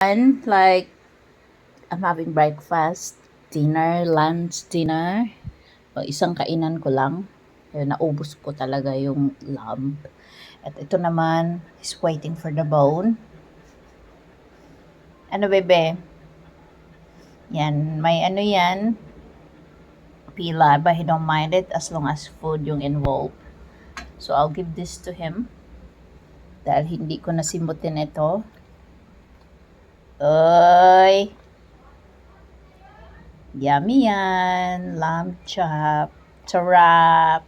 And like, I'm having breakfast, dinner, lunch, dinner. Isang kainan ko lang. Naubos ko talaga yung lamb. At ito naman is waiting for the bone. Ano, bebe? Yan, may ano yan, pila, but he don't mind it as long as food yung involved. So, I'll give this to him. Dahil hindi ko nasimutin ito. Oy! Yummy yan. Lamb chop. Sarap.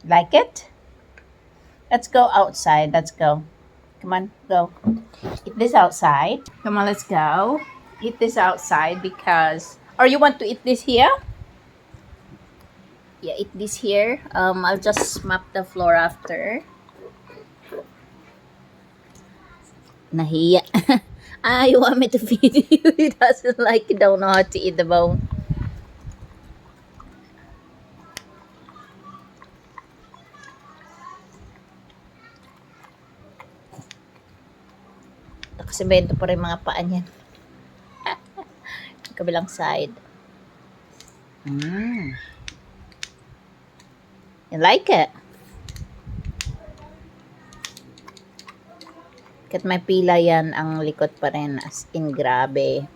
Like it? Let's go outside. Let's go. Come on, go. Eat this outside. Come on, let's go. Eat this outside because... Or you want to eat this here? Yeah, eat this here. I'll just mop the floor after. Nahiya. You want me to feed you? He doesn't like, he don't know how to eat the bone. Kasi bento pa rin mga paa niyan. Kabilang side. You like it? Kat may pila yan, ang likot pa rin, as in grabe.